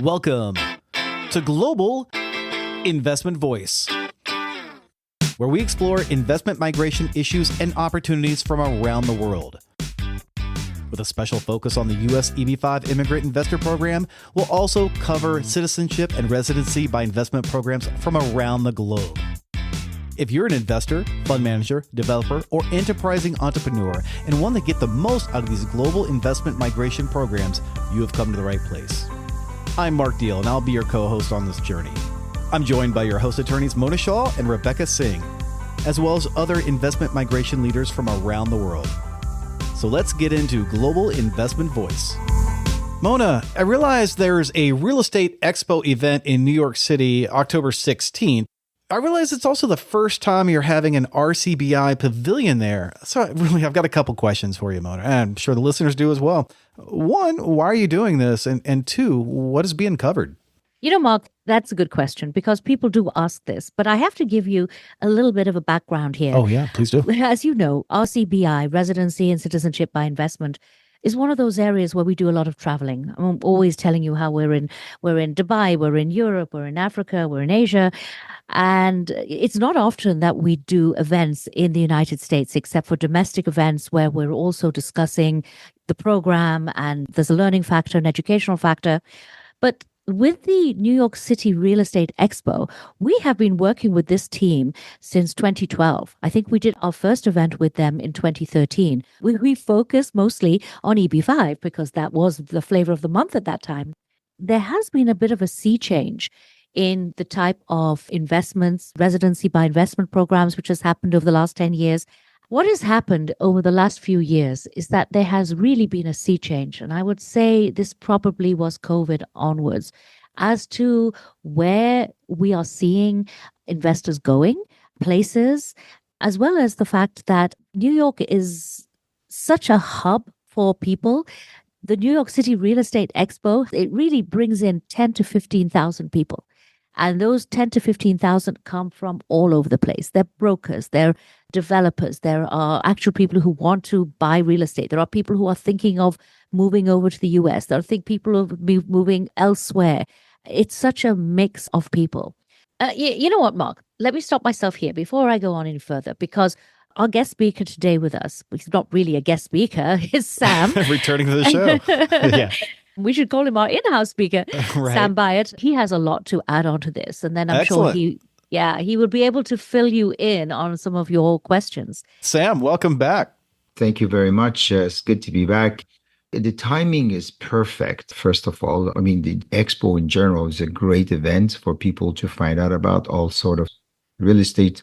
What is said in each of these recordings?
Welcome to Global Investment Voice, where we explore investment migration issues and opportunities from around the world. With a special focus on the U.S. EB-5 Immigrant Investor Program, we'll also cover citizenship and residency by investment programs from around the globe. If you're an investor, fund manager, developer, or enterprising entrepreneur and want to get the most out of these global investment migration programs, you have come to the right place. I'm Mark Deal, and I'll be your co-host on this journey. I'm joined by your host attorneys Mona Shaw and Rebecca Singh, as well as other investment migration leaders from around the world. So let's get into Global Investment Voice. Mona, I realize there's a Real Estate Expo event in New York City, October 16th. I realize it's also the first time you're having an RCBI Pavilion there. So I've got a couple questions for you, Mona, and I'm sure the listeners do as well. One, why are you doing this? And two, what is being covered? You know, Mark, that's a good question because people do ask this, but I have to give you a little bit of a background here. Oh, yeah, please do. As you know, RCBI, Residency and Citizenship by Investment, is one of those areas where we do a lot of traveling. I'm always telling you how we're in Dubai, we're in Europe, we're in Africa, we're in Asia. And it's not often that we do events in the United States, except for domestic events where we're also discussing the program and there's a learning factor, an educational factor. But with the New York City Real Estate Expo, we have been working with this team since 2012. I think we did our first event with them in 2013. We focused mostly on EB-5 because that was the flavor of the month at that time. There has been a bit of a sea change in the type of investments, residency by investment programs, which has happened over the last 10 years. What has happened over the last few years is that there has really been a sea change. And I would say this probably was COVID onwards as to where we are seeing investors going, places, as well as the fact that New York is such a hub for people. The New York City Real Estate Expo, it really brings in 10 to 15,000 people. And those 10 to 15,000 come from all over the place. They're brokers, they're developers, there are actual people who want to buy real estate. There are people who are thinking of moving over to the US. There are people who are moving elsewhere. It's such a mix of people. You know what, Mark? Let me stop myself here before I go on any further, because our guest speaker today with us, he's not really a guest speaker, is Sam. Returning to the show. Yeah. We should call him our in-house speaker, Right. Sam Bayat. He has a lot to add on to this. And then I'm Excellent. sure he would be able to fill you in on some of your questions. Sam, welcome back. Thank you very much. It's good to be back. The timing is perfect, first of all. I mean, the Expo in general is a great event for people to find out about all sort of real estate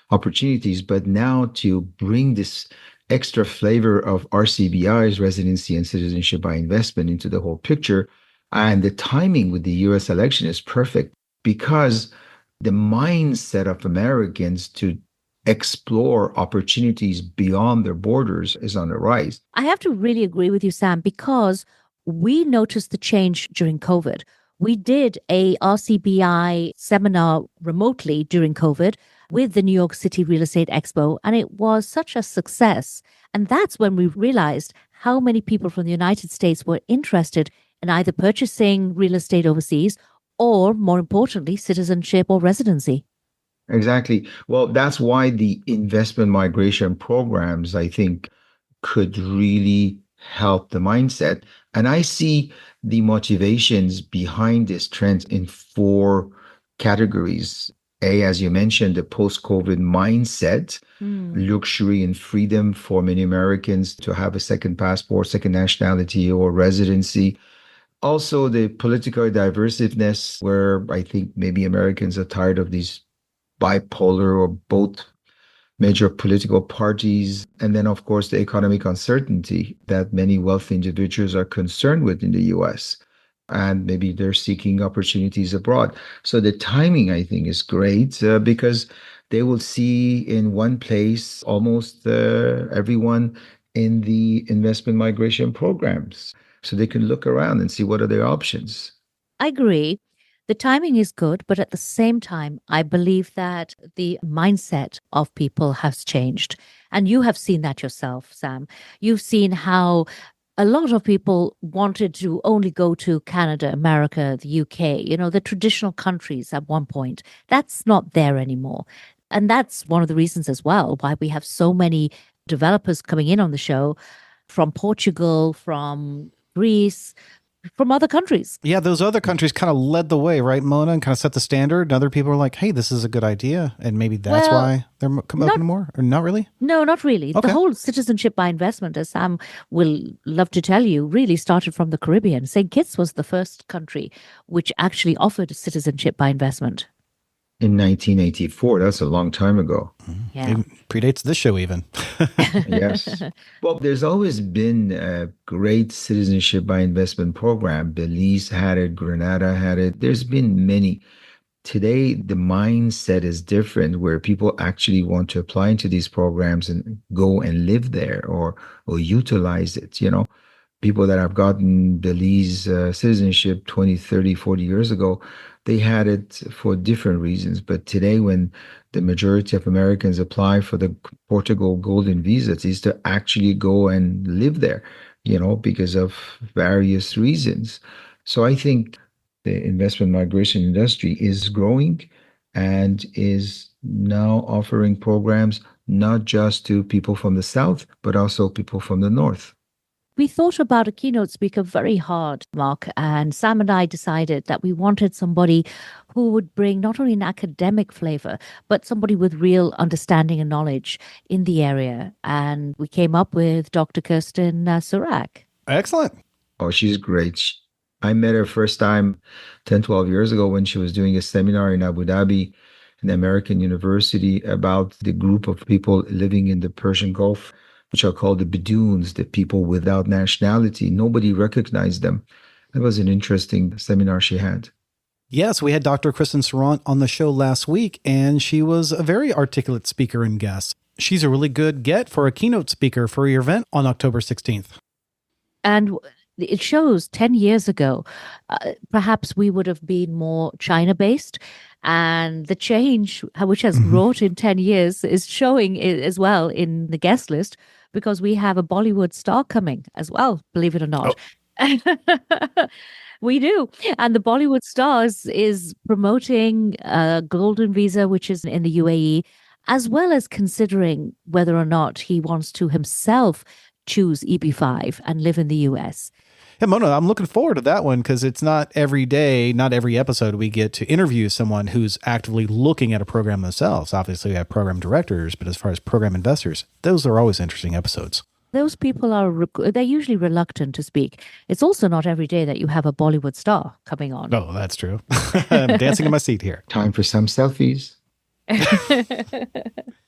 opportunities. But now to bring this extra flavor of RCBI's residency and citizenship by investment into the whole picture. And the timing with the US election is perfect because the mindset of Americans to explore opportunities beyond their borders is on the rise. I have to really agree with you, Sam, because we noticed the change during COVID. We did a RCBI seminar remotely during COVID with the New York City Real Estate Expo, and it was such a success. And that's when we realized how many people from the United States were interested in either purchasing real estate overseas or, more importantly, citizenship or residency. Exactly. Well, that's why the investment migration programs, I think, could really help the mindset. And I see the motivations behind this trend in four categories. A, as you mentioned, the post-COVID mindset, luxury and freedom for many Americans to have a second passport, second nationality, or residency. Also, the political divisiveness, where I think maybe Americans are tired of these bipolar or both major political parties. And then, of course, the economic uncertainty that many wealthy individuals are concerned with in the US. And maybe they're seeking opportunities abroad. So the timing, I think, is great because they will see in one place almost everyone in the investment migration programs. So they can look around and see what are their options. I agree. The timing is good, but at the same time, I believe that the mindset of people has changed. And you have seen that yourself, Sam. You've seen how a lot of people wanted to only go to Canada, America, the UK, the traditional countries at one point. That's not there anymore. And that's one of the reasons as well why we have so many developers coming in on the show from Portugal, from Greece, from other countries. Yeah, those other countries kind of led the way, right, Mona, and kind of set the standard. And other people are like, hey, this is a good idea. And maybe that's why they're coming open more, or not really? No, not really. Okay. The whole citizenship by investment, as Sam will love to tell you, really started from the Caribbean. St. Kitts was the first country which actually offered citizenship by investment. In 1984, that's a long time ago. Yeah. It predates this show even. Yes. Well, there's always been a great citizenship by investment program. Belize had it, Grenada had it. There's been many. Today, the mindset is different where people actually want to apply into these programs and go and live there or utilize it. People that have gotten Belize citizenship 20, 30, 40 years ago, they had it for different reasons. But today, when the majority of Americans apply for the Portugal Golden Visa, is to actually go and live there, because of various reasons. So I think the investment migration industry is growing and is now offering programs not just to people from the South, but also people from the North. We thought about a keynote speaker very hard, Mark, and Sam and I decided that we wanted somebody who would bring not only an academic flavor, but somebody with real understanding and knowledge in the area. And we came up with Dr. Kirsten Surak. Excellent. Oh, she's great. I met her first time 10, 12 years ago when she was doing a seminar in Abu Dhabi, an American university, about the group of people living in the Persian Gulf, which are called the Bedoons, the people without nationality. Nobody recognized them. It was an interesting seminar she had. Yes, we had Dr. Kristen Sarant on the show last week, and she was a very articulate speaker and guest. She's a really good get for a keynote speaker for your event on October 16th. And it shows 10 years ago, perhaps we would have been more China-based. And the change, which has wrought in 10 years, is showing as well in the guest list, because we have a Bollywood star coming as well, believe it or not. Oh. We do. And the Bollywood stars is promoting Golden Visa, which is in the UAE, as well as considering whether or not he wants to himself choose EB5 and live in the US. Yeah, Mona, I'm looking forward to that one because it's not every day, not every episode we get to interview someone who's actively looking at a program themselves. Obviously, we have program directors, but as far as program investors, those are always interesting episodes. Those people they're usually reluctant to speak. It's also not every day that you have a Bollywood star coming on. Oh, that's true. I'm dancing in my seat here. Time for some selfies.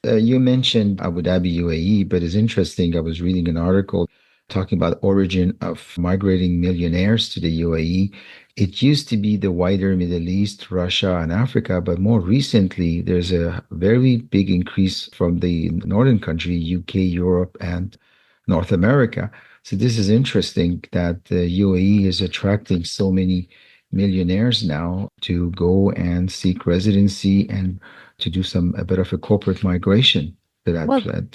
You mentioned Abu Dhabi, UAE, but it's interesting. I was reading an article talking about origin of migrating millionaires to the UAE. It used to be the wider Middle East, Russia, and Africa, but more recently, there's a very big increase from the northern country, UK, Europe, and North America. So this is interesting that the UAE is attracting so many millionaires now to go and seek residency and to do a bit of a corporate migration to that part of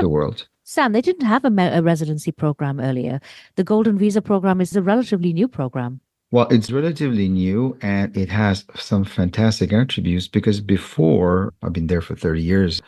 the world. Sam, they didn't have a residency program earlier. The Golden Visa program is a relatively new program. Well, it's relatively new and it has some fantastic attributes because before, I've been there for 30 years,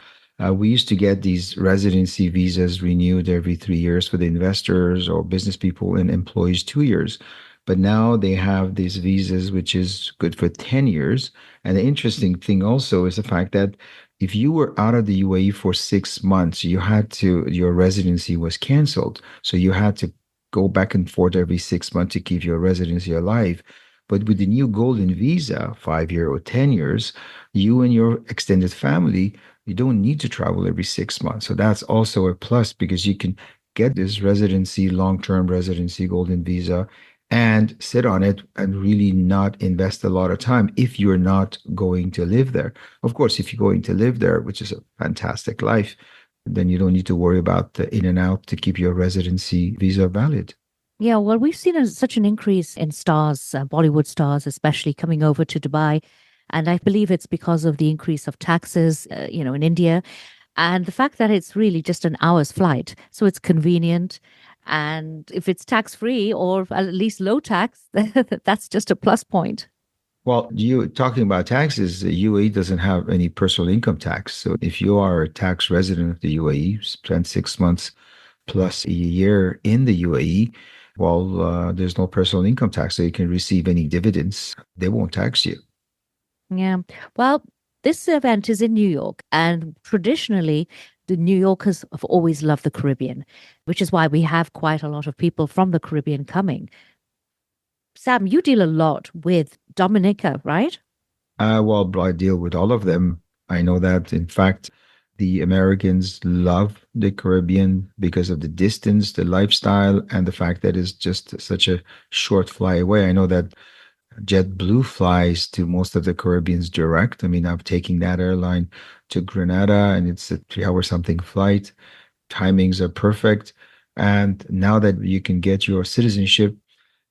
we used to get these residency visas renewed every 3 years for the investors or business people and employees 2 years. But now they have these visas, which is good for 10 years. And the interesting thing also is the fact that if you were out of the UAE for 6 months, your residency was canceled. So you had to go back and forth every 6 months to keep your residency alive. But with the new Golden Visa, 5 year or 10 years, you and your extended family, you don't need to travel every 6 months. So that's also a plus because you can get this residency, long-term residency Golden Visa and sit on it and really not invest a lot of time if you're not going to live there. Of course, if you're going to live there, which is a fantastic life, then you don't need to worry about the in and out to keep your residency visa valid. Yeah, well, we've seen such an increase in stars, Bollywood stars, especially coming over to Dubai. And I believe it's because of the increase of taxes, in India. And the fact that it's really just an hour's flight. So it's convenient. And if it's tax free or at least low tax, that's just a plus point. Well, you talking about taxes, the UAE doesn't have any personal income tax. So if you are a tax resident of the UAE, spend 6 months plus a year in the UAE, well, there's no personal income tax. So you can receive any dividends. They won't tax you. Yeah. Well, this event is in New York, and traditionally, the New Yorkers have always loved the Caribbean, which is why we have quite a lot of people from the Caribbean coming. Sam, you deal a lot with Dominica, right? Well, I deal with all of them. I know that, in fact, the Americans love the Caribbean because of the distance, the lifestyle, and the fact that it's just such a short fly away. I know that JetBlue flies to most of the Caribbeans direct. I mean, I'm taking that airline to Grenada and it's a 3 hour something flight. Timings are perfect. And now that you can get your citizenship,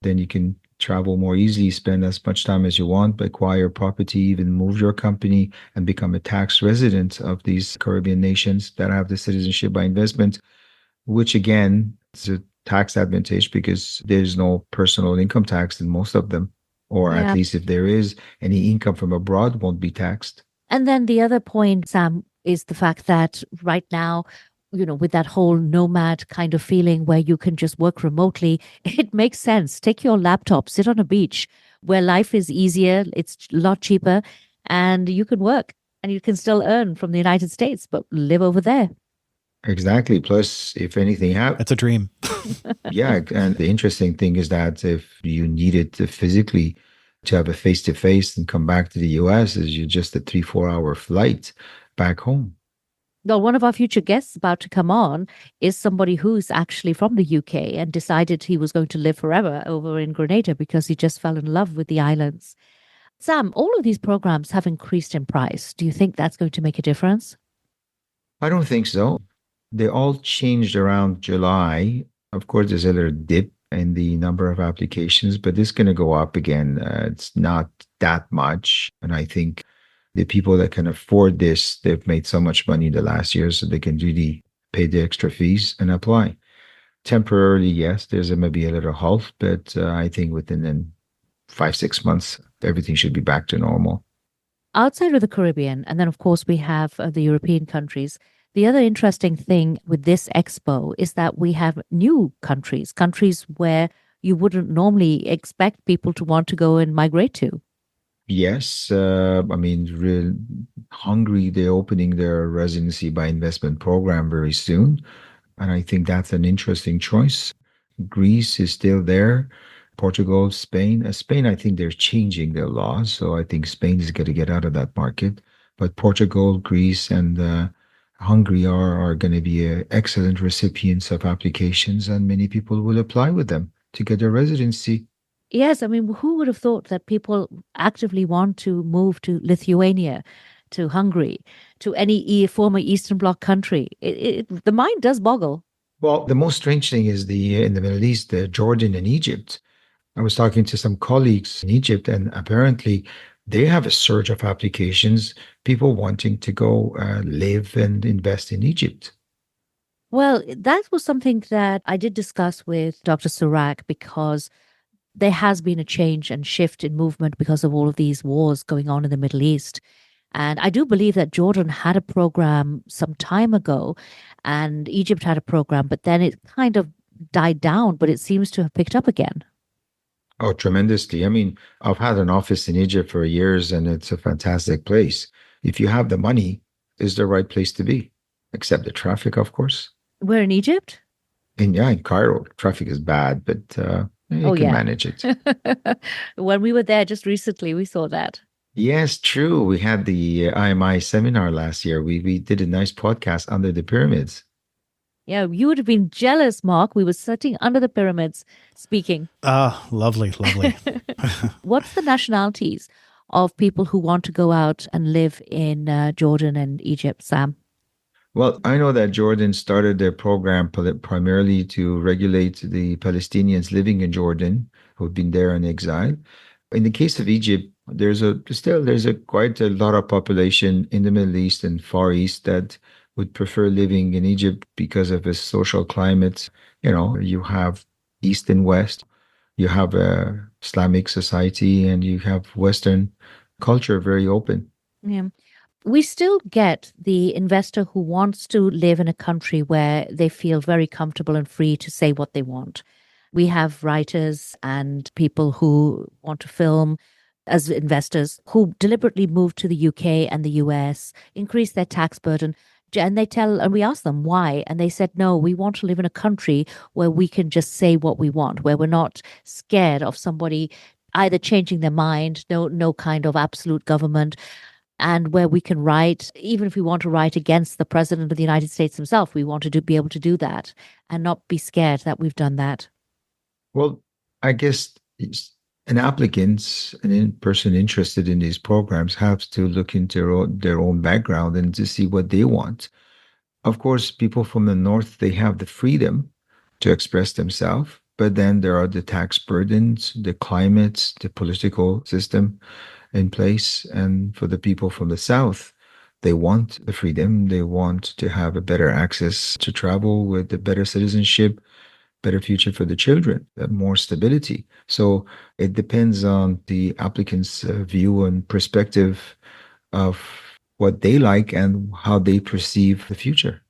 then you can travel more easily, spend as much time as you want, acquire property, even move your company and become a tax resident of these Caribbean nations that have the citizenship by investment, which again is a tax advantage because there's no personal income tax in most of them, or at Yeah. least if there is, any income from abroad won't be taxed. And then the other point, Sam, is the fact that right now, with that whole nomad kind of feeling where you can just work remotely, it makes sense. Take your laptop, sit on a beach where life is easier, it's a lot cheaper, and you can work and you can still earn from the United States, but live over there. Exactly. Plus, if anything happens, That's a dream. yeah. And the interesting thing is that if you needed to physically to have a face to face and come back to the US, is you just a 3, 4 hour flight back home. Well, one of our future guests about to come on is somebody who's actually from the UK and decided he was going to live forever over in Grenada because he just fell in love with the islands. Sam, all of these programs have increased in price. Do you think that's going to make a difference? I don't think so. They all changed around July. Of course, there's a little dip in the number of applications, but it's going to go up again. It's not that much. And I think the people that can afford this, they've made so much money the last year, so they can really pay the extra fees and apply. Temporarily, yes, there's maybe a little halt, but I think within then 5, 6 months, everything should be back to normal. Outside of the Caribbean, and then of course we have the European countries. The other interesting thing with this expo is that we have new countries where you wouldn't normally expect people to want to go and migrate to. Yes, I mean, Hungary, they're opening their residency by investment program very soon. And I think that's an interesting choice. Greece is still there. Portugal, Spain. Spain, I think they're changing their laws. So I think Spain is going to get out of that market. But Portugal, Greece, and Hungary are going to be excellent recipients of applications, and many people will apply with them to get a residency. Yes, I mean, who would have thought that people actively want to move to Lithuania, to Hungary, to any former Eastern Bloc country? The mind does boggle. Well, the most strange thing is in the Middle East, Jordan and Egypt. I was talking to some colleagues in Egypt, and apparently they have a surge of applications, people wanting to go live and invest in Egypt. Well, that was something that I did discuss with Dr. Surak because there has been a change and shift in movement because of all of these wars going on in the Middle East. And I do believe that Jordan had a program some time ago and Egypt had a program, but then it kind of died down, but it seems to have picked up again. Oh, tremendously. I mean, I've had an office in Egypt for years and it's a fantastic place. If you have the money, it's the right place to be, except the traffic, of course. We're in Egypt? And yeah, in Cairo, traffic is bad, but you can manage it. When we were there just recently, we saw that. Yes, true. We had the IMI seminar last year. We did a nice podcast under the pyramids. Yeah, you would have been jealous, Mark. We were sitting under the pyramids speaking. Ah, lovely, lovely. What's the nationalities of people who want to go out and live in Jordan and Egypt, Sam? Well, I know that Jordan started their program primarily to regulate the Palestinians living in Jordan who've been there in exile. In the case of Egypt, there's quite a lot of population in the Middle East and Far East that would prefer living in Egypt because of its social climate. You have East and West, you have a Islamic society, and you have Western culture very open. Yeah. We still get the investor who wants to live in a country where they feel very comfortable and free to say what they want. We have writers and people who want to film as investors who deliberately move to the UK and the US, increase their tax burden. And and we ask them why. And they said, no, we want to live in a country where we can just say what we want, where we're not scared of somebody either changing their mind, no kind of absolute government, and where we can write, even if we want to write against the president of the United States himself, we want to be able to do that and not be scared that we've done that. Well, I guess an applicant, an person interested in these programs, have to look into their own background and to see what they want. Of course, people from the North, they have the freedom to express themselves, but then there are the tax burdens, the climate, the political system in place. And for the people from the South, they want the freedom. They want to have a better access to travel with a better citizenship, better future for the children, more stability. So it depends on the applicant's view and perspective of what they like and how they perceive the future.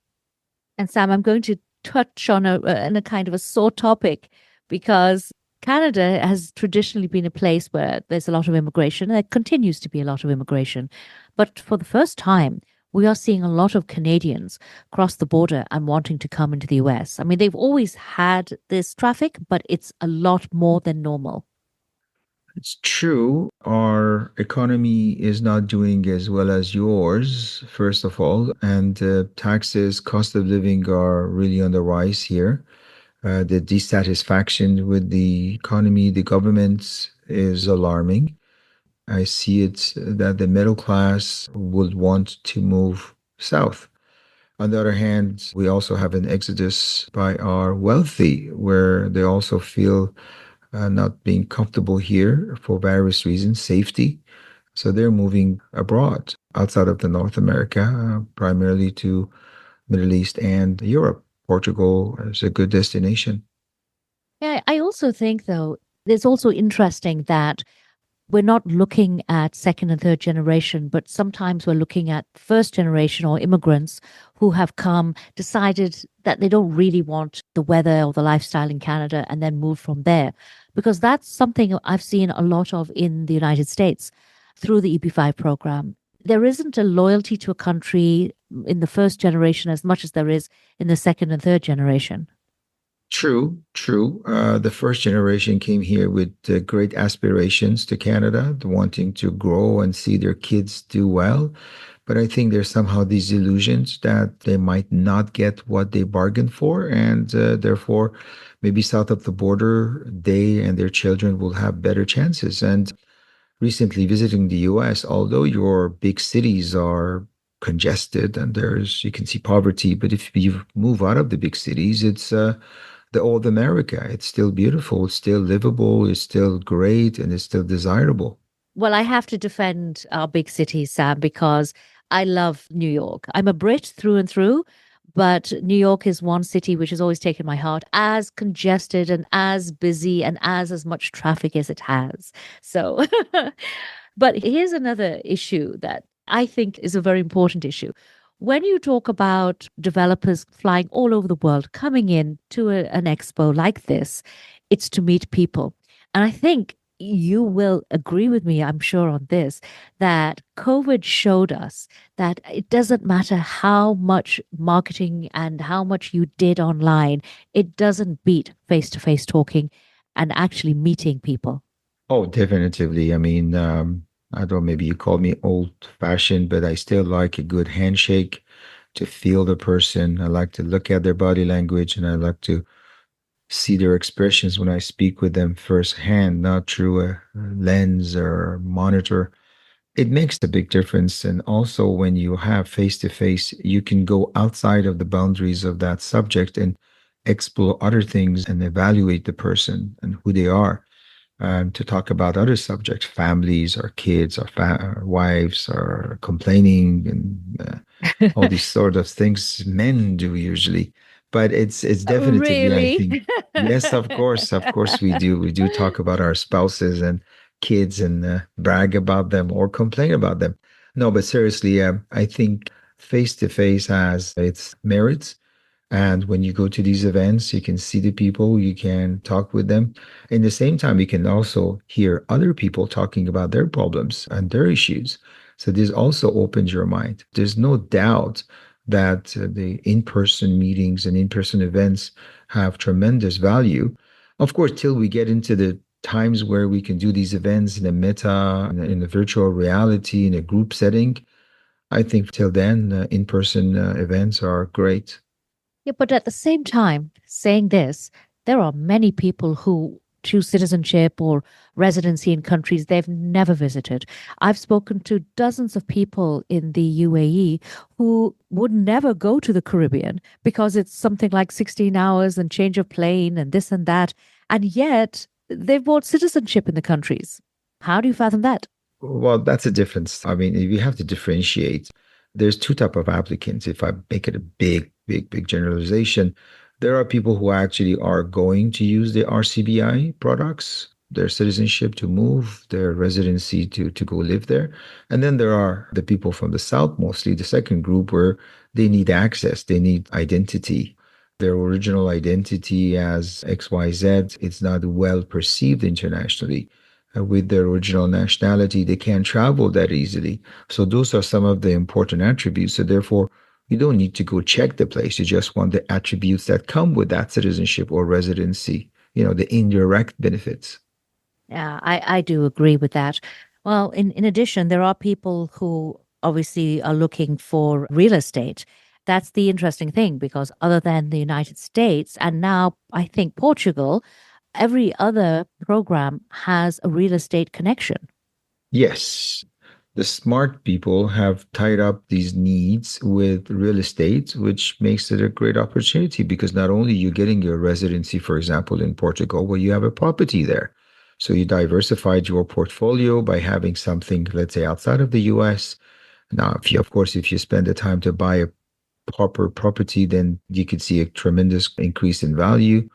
And Sam, I'm going to touch on a kind of a sore topic, because Canada has traditionally been a place where there's a lot of immigration, and there continues to be a lot of immigration. But for the first time, we are seeing a lot of Canadians cross the border and wanting to come into the US. I mean, they've always had this traffic, but it's a lot more than normal. It's true. Our economy is not doing as well as yours, first of all, and taxes, cost of living are really on the rise here. The dissatisfaction with the economy, the government is alarming. I see it that the middle class would want to move south. On the other hand, we also have an exodus by our wealthy, where they also feel not being comfortable here for various reasons, safety. So they're moving abroad outside of the North America, primarily to Middle East and Europe. Portugal is a good destination. Yeah, I also think, though, it's also interesting that we're not looking at second and third generation, but sometimes we're looking at first generation or immigrants who have come, decided that they don't really want the weather or the lifestyle in Canada, and then move from there. Because that's something I've seen a lot of in the United States through the EP5 program. There isn't a loyalty to a country in the first generation as much as there is in the second and third generation. True, true. The first generation came here with great aspirations to Canada, wanting to grow and see their kids do well. But I think there's somehow these illusions that they might not get what they bargained for. And therefore, maybe south of the border, they and their children will have better chances. And recently visiting the US, although your big cities are congested and you can see poverty, but if you move out of the big cities, it's the old America. It's still beautiful, it's still livable, it's still great, and it's still desirable. Well, I have to defend our big cities, Sam, because I love New York. I'm a Brit through and through, but New York is one city which has always taken my heart, as congested and as busy and as much traffic as it has. So, but here's another issue that I think is a very important issue. When you talk about developers flying all over the world, coming in to an expo like this, it's to meet people. And I think you will agree with me, I'm sure, on this, that COVID showed us that it doesn't matter how much marketing and how much you did online, it doesn't beat face-to-face talking and actually meeting people. Oh, definitively. I mean, I don't know, maybe you call me old fashioned, but I still like a good handshake to feel the person. I like to look at their body language, and I like to see their expressions when I speak with them firsthand, not through a lens or monitor. It makes a big difference. And also, when you have face to face, you can go outside of the boundaries of that subject and explore other things and evaluate the person and who they are. and to talk about other subjects, families or kids or or wives or complaining and all these sort of things men do usually. But it's definitively, I Really? think, yes, of course we do. We do talk about our spouses and kids and brag about them or complain about them. No, but seriously, I think face to face has its merits. And when you go to these events, you can see the people, you can talk with them. In the same time, you can also hear other people talking about their problems and their issues. So this also opens your mind. There's no doubt that the in-person meetings and in-person events have tremendous value. Of course, till we get into the times where we can do these events in a meta, in a virtual reality, in a group setting, I think till then, in-person events are great. Yeah, but at the same time, saying this, there are many people who choose citizenship or residency in countries they've never visited. I've spoken to dozens of people in the UAE who would never go to the Caribbean because it's something like 16 hours and change of plane and this and that. And yet they've bought citizenship in the countries. How do you fathom that? Well, that's a difference. I mean, we have to differentiate. There's two type of applicants. If I make it a big generalization, there are people who actually are going to use the RCBI products, their citizenship to move, their residency to go live there. And then there are the people from the South, mostly the second group, where they need access, they need identity. Their original identity as XYZ, it's not well perceived internationally with their original nationality, they can't travel that easily. So those are some of the important attributes. So therefore, you don't need to go check the place. You just want the attributes that come with that citizenship or residency, the indirect benefits. Yeah, I do agree with that. Well, in addition, there are people who obviously are looking for real estate. That's the interesting thing because other than the United States and now I think Portugal, every other program has a real estate connection. Yes. The smart people have tied up these needs with real estate, which makes it a great opportunity because not only you're getting your residency, for example, in Portugal, where you have a property there. So you diversified your portfolio by having something, let's say, outside of the US. Now, of course, if you spend the time to buy a proper property, then you could see a tremendous increase in value.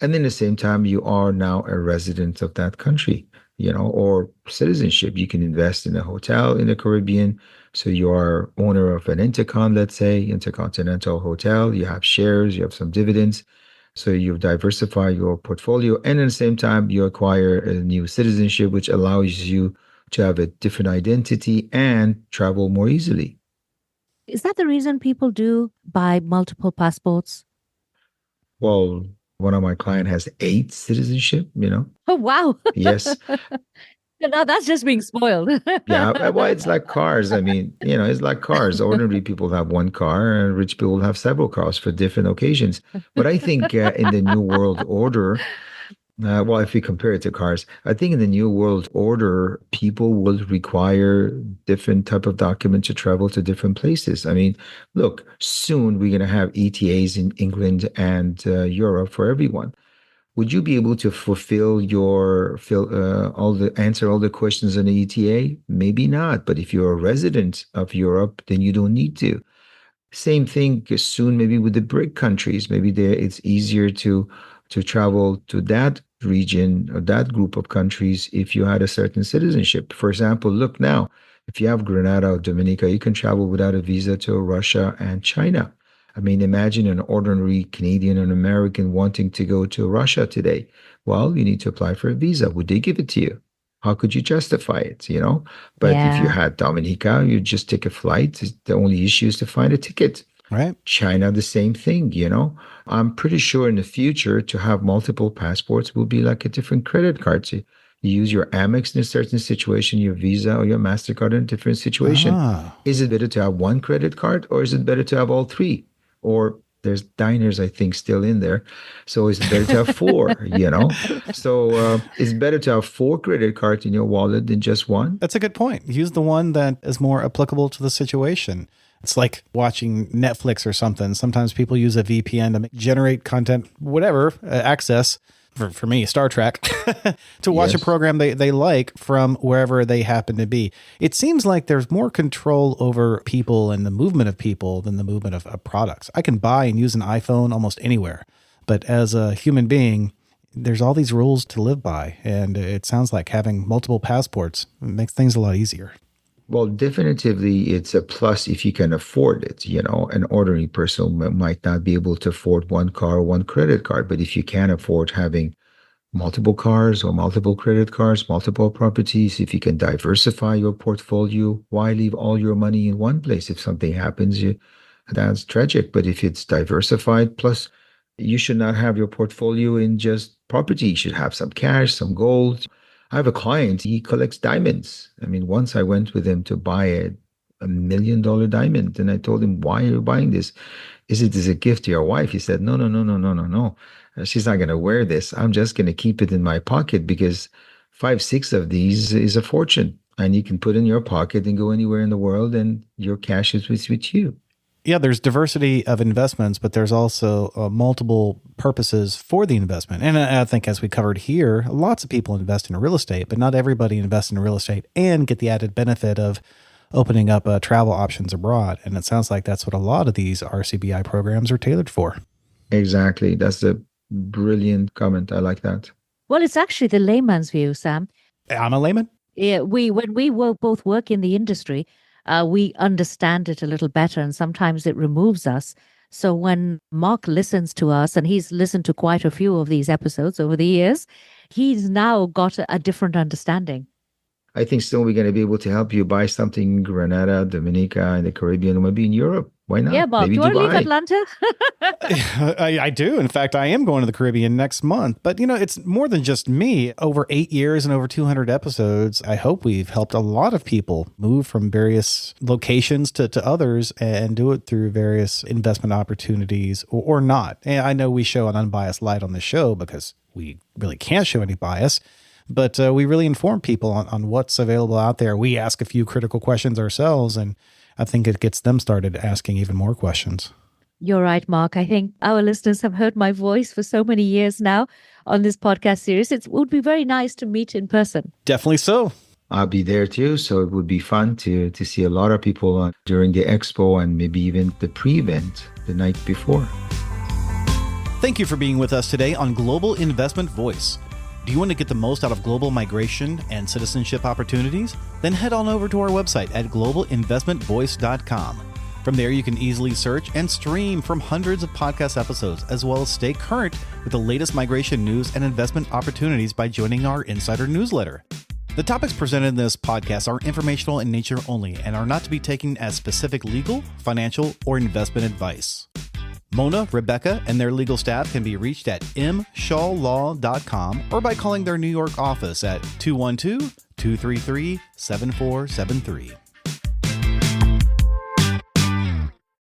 And in the same time, you are now a resident of that country, or citizenship. You can invest in a hotel in the Caribbean. So you are owner of an Intercon, let's say, Intercontinental Hotel. You have shares, you have some dividends. So you diversify your portfolio. And at the same time, you acquire a new citizenship, which allows you to have a different identity and travel more easily. Is that the reason people do buy multiple passports? Well, one of my clients has 8 citizenship. Oh, wow. Yes. Now that's just being spoiled. Yeah, well, it's like cars. I mean, it's like cars. Ordinary people have one car, and rich people have several cars for different occasions. But I think in the New World Order, well, if we compare it to cars, I think in the New World Order, people will require different type of document to travel to different places. I mean, look, soon we're going to have ETAs in England and Europe for everyone. Would you be able to answer all the questions on the ETA? Maybe not. But if you're a resident of Europe, then you don't need to. Same thing soon, maybe with the BRIC countries. Maybe it's easier to travel to that region or that group of countries if you had a certain citizenship. For example, look now, if you have Grenada or Dominica, you can travel without a visa to Russia and China. I mean, imagine an ordinary Canadian or American wanting to go to Russia today. Well, you need to apply for a visa. Would they give it to you? How could you justify it, But if you Yeah. had Dominica, you just take a flight. The only issue is to find a ticket. Right. China, the same thing, I'm pretty sure in the future to have multiple passports will be like a different credit card. So you use your Amex in a certain situation, your Visa or your MasterCard in a different situation. Ah. Is it better to have one credit card or is it better to have all 3? Or there's diners, I think, still in there. So it's better to have 4. So it's better to have 4 credit cards in your wallet than just one. That's a good point. Use the one that is more applicable to the situation. It's like watching Netflix or something. Sometimes people use a VPN to generate content, whatever, access for me, Star Trek, to watch a program they like from wherever they happen to be. It seems like there's more control over people and the movement of people than the movement of products. I can buy and use an iPhone almost anywhere, but as a human being, there's all these rules to live by. And it sounds like having multiple passports makes things a lot easier. Well, definitively, it's a plus if you can afford it. An ordinary person might not be able to afford one car or one credit card. But if you can afford having multiple cars or multiple credit cards, multiple properties, if you can diversify your portfolio, why leave all your money in one place? If something happens, that's tragic. But if it's diversified, plus you should not have your portfolio in just property. You should have some cash, some gold. I have a client, he collects diamonds. I mean, once I went with him to buy a $1 million diamond, and I told him, why are you buying this? Is it as a gift to your wife? He said, no. She's not going to wear this. I'm just going to keep it in my pocket because 5, 6 of these is a fortune. And you can put in your pocket and go anywhere in the world and your cash is with you. Yeah, there's diversity of investments, but there's also multiple purposes for the investment. And I think as we covered here, lots of people invest in real estate, but not everybody invests in real estate and get the added benefit of opening up travel options abroad. And it sounds like that's what a lot of these RCBI programs are tailored for. Exactly. That's a brilliant comment. I like that. Well, it's actually the layman's view, Sam. I'm a layman. Yeah, when we both work in the industry, we understand it a little better, and sometimes it removes us. So when Mark listens to us, and he's listened to quite a few of these episodes over the years, he's now got a different understanding. I think still we're going to be able to help you buy something in Grenada, Dominica, and the Caribbean, or maybe in Europe. Why not? Yeah, Bob, maybe do you want to leave Dubai. Atlanta? I do. In fact, I am going to the Caribbean next month. But, it's more than just me. Over 8 years and over 200 episodes, I hope we've helped a lot of people move from various locations to others and do it through various investment opportunities or not. And I know we show an unbiased light on the show because we really can't show any bias. But we really inform people on what's available out there. We ask a few critical questions ourselves, and I think it gets them started asking even more questions. You're right, Mark. I think our listeners have heard my voice for so many years now on this podcast series. It would be very nice to meet in person. Definitely so. I'll be there too. So it would be fun to see a lot of people during the expo and maybe even the pre-event the night before. Thank you for being with us today on Global Investment Voice. Do you want to get the most out of global migration and citizenship opportunities? Then head on over to our website at globalinvestmentvoice.com. From there, you can easily search and stream from hundreds of podcast episodes, as well as stay current with the latest migration news and investment opportunities by joining our insider newsletter. The topics presented in this podcast are informational in nature only and are not to be taken as specific legal, financial, or investment advice. Mona, Rebecca, and their legal staff can be reached at mshawlaw.com or by calling their New York office at 212-233-7473.